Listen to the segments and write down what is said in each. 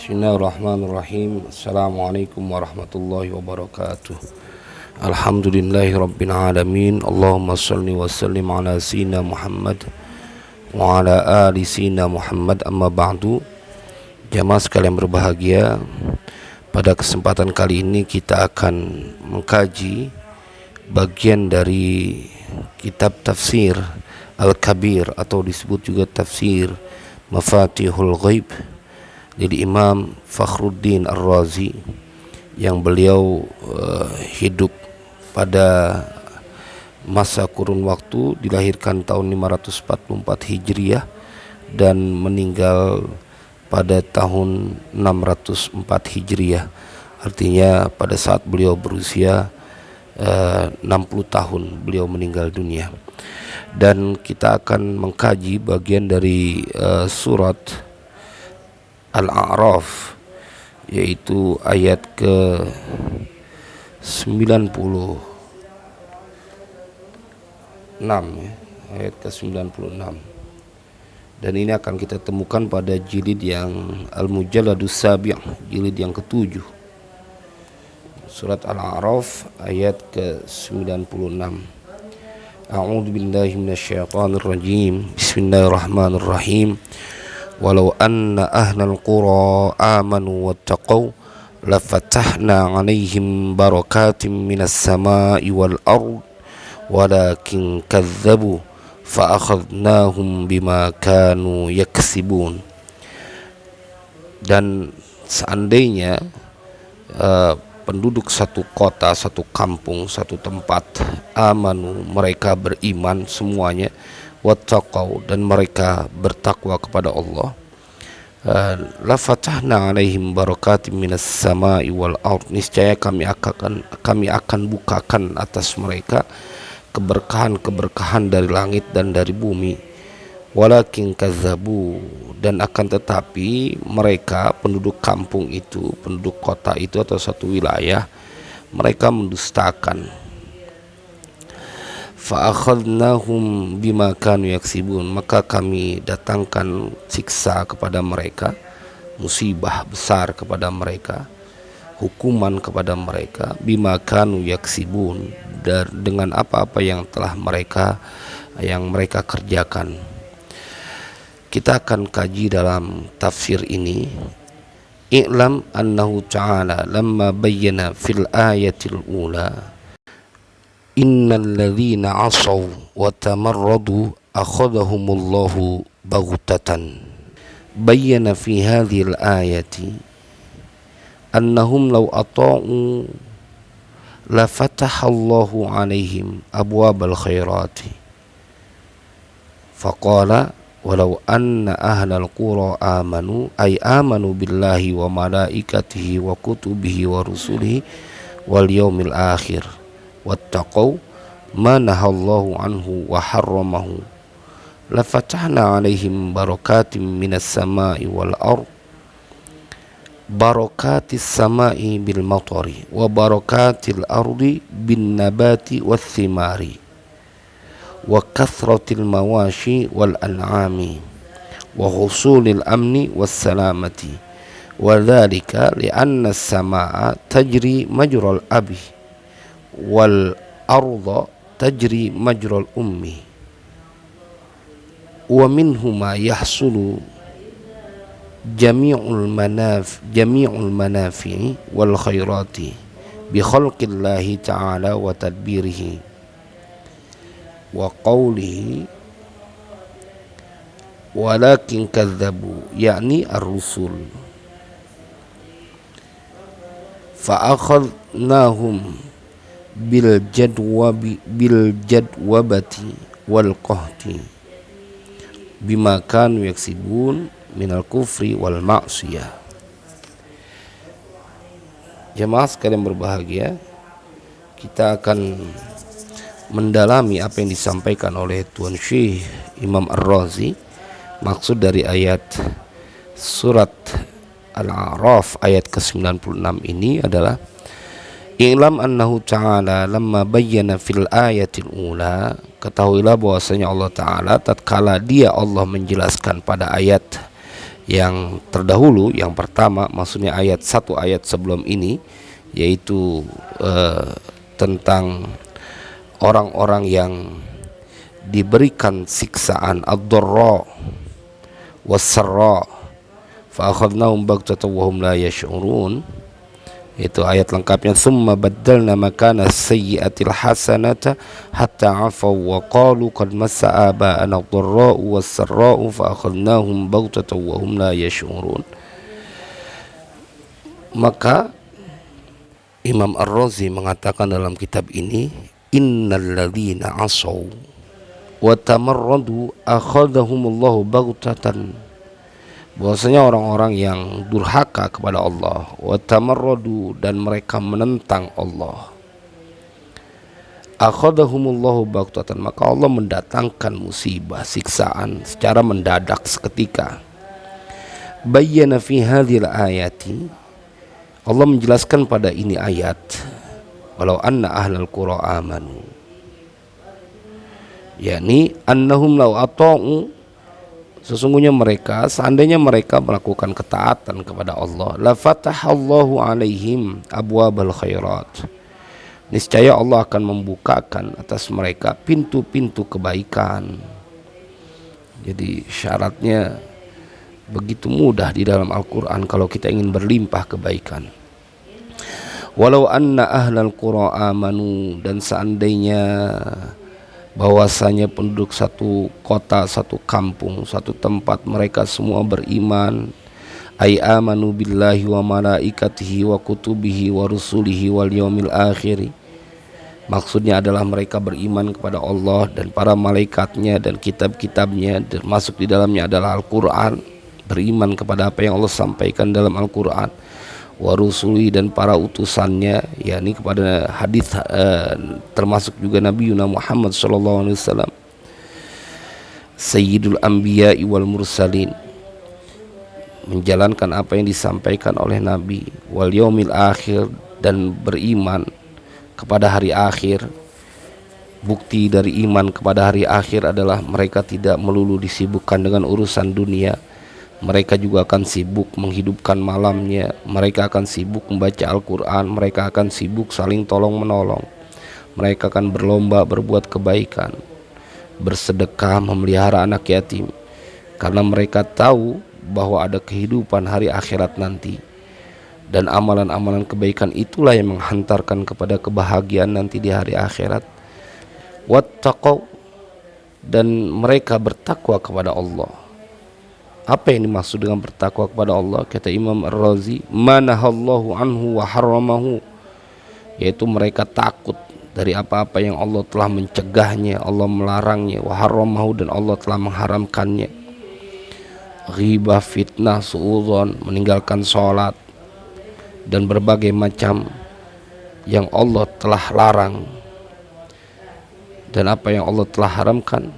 Bismillahirrahmanirrahim. Assalamualaikum warahmatullahi wabarakatuh. Alhamdulillahi rabbil alamin. Allahumma salli wa sallim ala sayyidina Muhammad wa ala ali sayyidina Muhammad, amma ba'du. Jamaah sekalian berbahagia, pada kesempatan kali ini kita akan mengkaji bagian dari kitab tafsir Al-Kabir atau disebut juga tafsir Mafatihul Ghaib dari Imam Fakhruddin Ar-Razi, yang beliau hidup pada masa kurun waktu dilahirkan tahun 544 Hijriah dan meninggal pada tahun 604 Hijriah. Artinya pada saat beliau berusia 60 tahun beliau meninggal dunia. Dan kita akan mengkaji bagian dari surat Al-A'raf, yaitu ayat ke 96 ya, ayat ke 96. Dan ini akan kita temukan pada jilid yang Al-Mujalladus Sabi', jilid yang ke-7. Surat Al-A'raf ayat ke 96. A'udzu billahi minasyaitonir rajim. Bismillahirrahmanirrahim. Walau anna ahlal qura amanu wattaqau lafatahna 'alaihim barakatim minas sama'i wal ard walakin kadzabu fa akhadnahum bima kanu yaksibun. Dan seandainya penduduk satu kota, satu kampung, satu tempat amanu, mereka beriman semuanya, wattaqau, dan mereka bertakwa kepada Allah, la fatahna alaihim barakatim minas sama'i wal ard, niscaya kami akan bukakan atas mereka keberkahan-keberkahan dari langit dan dari bumi. Walakin kazzabu, dan akan tetapi mereka, penduduk kampung itu, penduduk kota itu atau satu wilayah, mereka mendustakan. Fa'akhadnahum bima kanu yaksibun, maka kami datangkan siksa kepada mereka, musibah besar kepada mereka, hukuman kepada mereka, bima kanu yaksibun, dengan apa-apa yang telah mereka kerjakan. Kita akan kaji dalam tafsir ini. I'lam annahu ta'ala lamma bayyana fil ayatil ula innal ladzina 'asaw wa tamarradu akhadhahumullahu baghtatan. Bayyana fi hadhil ayati annahum law ata'u la fatahallahu 'alaihim abwabal khairati. Faqala walau anna ahlal qura amanu ay amanu billahi wa malaikatihi wa kutubihi wa rusulihi wal yaumil akhir wattaqau ma nahallahu anhu wa harramahu la fatahna alaihim barakatim minas sama'i wal ard, barakatis sama'i bil matari wa barakatil ardi bin nabati wath thimari wa kathratil mawashi wal an'ami wa husulil amni was salamati wa dhalika li'anna as-samaa'a tajri majral abi wal arda tajri majral ummi wa minhuma yahsulu jami'ul manafi'i wal khairati bi khalqillahi ta'ala wa tadbirihi wa qawlihi walakin kadzabu, yakni ar-rusul, fa akhadnahum bil jadwabati wal qahti bima kanu yaksibun minal kufri wal ma'siyah. Jemaah sekalian berbahagia, kita akan mendalami apa yang disampaikan oleh Tuan Syekh Imam Ar-Razi. Maksud dari ayat surat Al-A'raf ayat ke-96 ini adalah I'lam annahu ta'ala lamma bayyana fil ayatil ula, ketahuilah bahwasanya Allah Ta'ala tatkala dia Allah menjelaskan pada ayat Yang terdahulu, yang pertama, maksudnya satu ayat sebelum ini, yaitu tentang orang-orang yang diberikan siksaan ad-dharra was-sarra fa akhadnahum baghtatan wa hum la yash'urun. Itu ayat lengkapnya, summa baddalna makana sayyi'atil hasanata hatta afaw wa qalu qad massa aba'ana ad-dharra'u was-sarra'u fa akhadnahum baghtatan wa hum la yash'urun. Maka Imam Ar-Razi mengatakan dalam kitab ini, innal ladzina asaw wa tamarradu akhadahumullahu baghtatan, bahwasanya orang-orang yang durhaka kepada Allah, wa tamarradu, dan mereka menentang Allah, akhadahumullahu baghtatan, maka Allah mendatangkan musibah, siksaan secara mendadak seketika. Bayyana fi hadhil ayati, Allah menjelaskan pada ini ayat, walau anna ahlal qura amanu, yakni annahum law ata'u, sesungguhnya mereka, seandainya mereka melakukan ketaatan kepada Allah, la fatahallahu alaihim abwabal khairat, niscaya Allah akan membukakan atas mereka pintu-pintu kebaikan. Jadi syaratnya begitu mudah di dalam Al-Quran kalau kita ingin berlimpah kebaikan. Walau anna ahlal qura amanu, dan seandainya bahwasanya penduduk satu kota, satu kampung, satu tempat, mereka semua beriman, ay amanu billahi wa malaikatihi wa kutubihi wa rusulihi wal yaumil akhir, maksudnya adalah mereka beriman kepada Allah dan para malaikatnya dan kitab-kitabnya, termasuk di dalamnya adalah Al-Quran, beriman kepada apa yang Allah sampaikan dalam Al-Quran, wa rusuli, dan para utusannya, yakni kepada hadis termasuk juga Nabi Muhammad SAW, Sayyidul Anbiya wal Mursalin, menjalankan apa yang disampaikan oleh Nabi, wal yaumil akhir, dan beriman kepada hari akhir. Bukti dari iman kepada hari akhir adalah mereka tidak melulu disibukkan dengan urusan dunia, mereka juga akan sibuk menghidupkan malamnya, mereka akan sibuk membaca Al-Quran, mereka akan sibuk saling tolong menolong, mereka akan berlomba berbuat kebaikan, bersedekah, memelihara anak yatim, karena mereka tahu bahwa ada kehidupan hari akhirat nanti, dan amalan-amalan kebaikan itulah yang menghantarkan kepada kebahagiaan nanti di hari akhirat. Wattaqaw, dan mereka bertakwa kepada Allah. Apa yang dimaksud dengan bertakwa kepada Allah? Kata Imam Ar-Razi, manahallahu anhu wa harramahu, yaitu mereka takut dari apa-apa yang Allah telah mencegahnya, Allah melarangnya, wa harramahu, dan Allah telah mengharamkannya. Ghibah, fitnah, suudzon, meninggalkan sholat, dan berbagai macam yang Allah telah larang dan apa yang Allah telah haramkan,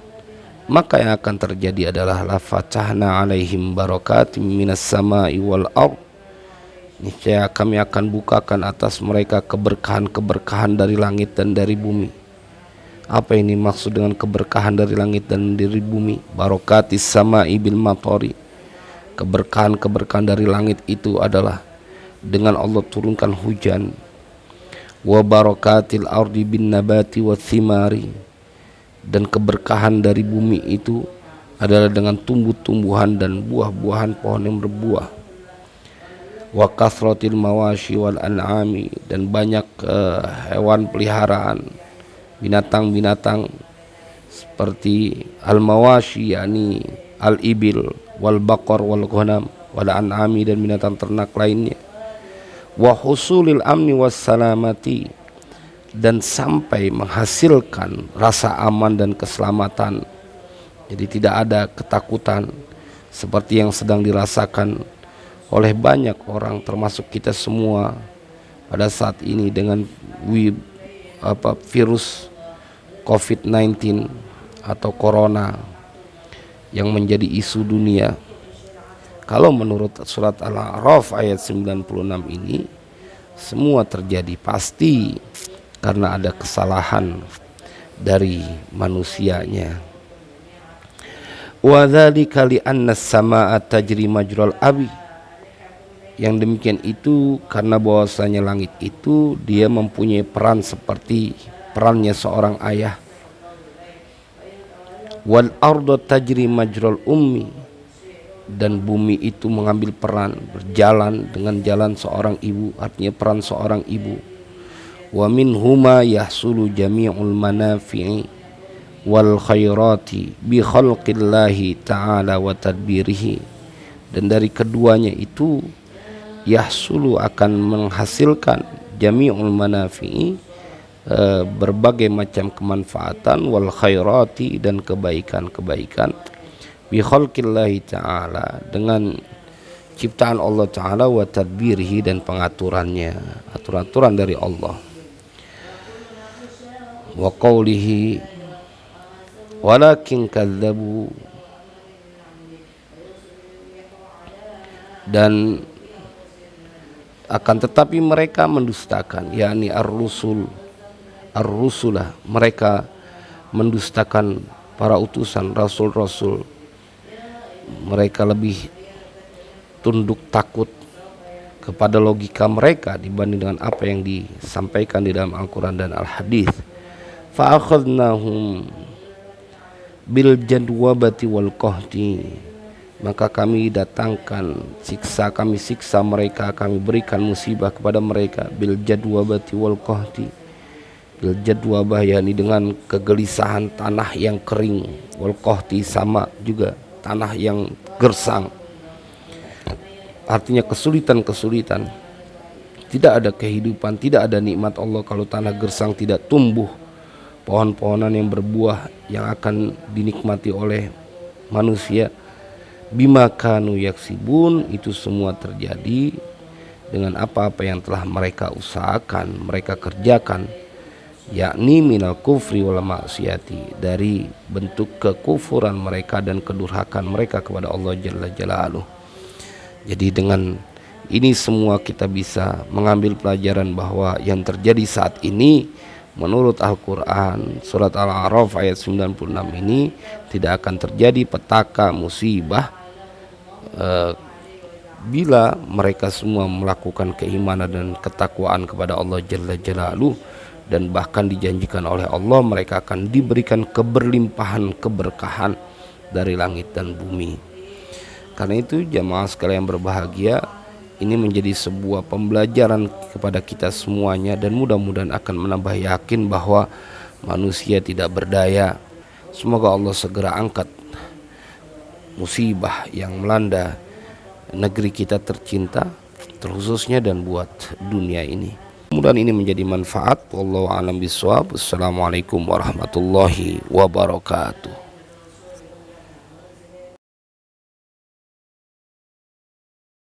maka yang akan terjadi adalah la fatahna alaihim barakatim minas sama'i wal ard, niscaya kami akan bukakan atas mereka keberkahan-keberkahan dari langit dan dari bumi. Apa ini maksud dengan keberkahan dari langit dan dari bumi? Barakatis sama'i bil matari, keberkahan-keberkahan dari langit itu adalah dengan Allah turunkan hujan. Wa barakatil ardi bin nabati wa thimari, dan keberkahan dari bumi itu adalah dengan tumbuh-tumbuhan dan buah-buahan pohon yang berbuah. Wa kathratil mawashi wal an'ami, dan banyak hewan peliharaan, binatang-binatang seperti al-mawashi, yakni al-ibil wal baqar wal ghanam wal an'ami, dan binatang ternak lainnya. Wa husulil amni was salamati, dan sampai menghasilkan rasa aman dan keselamatan. Jadi tidak ada ketakutan seperti yang sedang dirasakan oleh banyak orang, termasuk kita semua pada saat ini dengan virus COVID-19 atau corona yang menjadi isu dunia. Kalau menurut surat Al-A'raf ayat 96 ini, semua terjadi pasti karena ada kesalahan dari manusianya. Wa dzalika li anna as-samaa'a tajri majral abi. Yang demikian itu karena bahwasanya langit itu dia mempunyai peran seperti perannya seorang ayah. Wal ardu tajri majral ummi, dan bumi itu mengambil peran berjalan dengan jalan seorang ibu, artinya peran seorang ibu. Wa minhuma yahsulu jami'ul manafi'i wal khairati bi khalqillahi ta'ala wa tadbirihi, dan dari keduanya itu yahsulu akan menghasilkan jami'ul manafi'i, berbagai macam kemanfaatan, wal khairati, dan kebaikan-kebaikan, bi khalqillahi ta'ala, dengan ciptaan Allah ta'ala, wa tadbirihi, dan pengaturannya, aturan-aturan dari Allah. Wa qawlihi walakin kadzabu, dan akan tetapi mereka mendustakan, yakni ar-rusulah, mereka mendustakan para utusan rasul-rasul. Mereka lebih tunduk takut kepada logika mereka dibanding dengan apa yang disampaikan di dalam Al-Quran dan Al-Hadis. Fa akhadnahum bil jadwabati wal qahti, maka kami datangkan siksa, kami siksa mereka, kami berikan musibah kepada mereka, bil jadwabati wal qahti. Bil jadwabah yakni dengan kegelisahan tanah yang kering, wal qahti sama juga tanah yang gersang, artinya kesulitan-kesulitan. Tidak ada kehidupan, tidak ada nikmat Allah kalau tanah gersang, tidak tumbuh pohon-pohonan yang berbuah yang akan dinikmati oleh manusia. Bima kanu yaksibun, itu semua terjadi dengan apa-apa yang telah mereka usahakan, mereka kerjakan, yakni minal kufri wal maksiyati, dari bentuk kekufuran mereka dan kedurhakaan mereka kepada Allah Jalla Jalaluh. Jadi dengan ini semua kita bisa mengambil pelajaran bahwa yang terjadi saat ini menurut Al-Quran surat Al-A'raf ayat 96 ini tidak akan terjadi petaka musibah bila mereka semua melakukan keimanan dan ketakwaan kepada Allah Jalla Jalaluh, dan bahkan dijanjikan oleh Allah mereka akan diberikan keberlimpahan keberkahan dari langit dan bumi. Karena itu jamaah sekalian berbahagia, ini menjadi sebuah pembelajaran kepada kita semuanya, dan mudah-mudahan akan menambah yakin bahwa manusia tidak berdaya. Semoga Allah segera angkat musibah yang melanda negeri kita tercinta terkhususnya dan buat dunia ini. Mudah-mudahan ini menjadi manfaat. Wallahu a'lam bishawab. Assalamualaikum warahmatullahi wabarakatuh.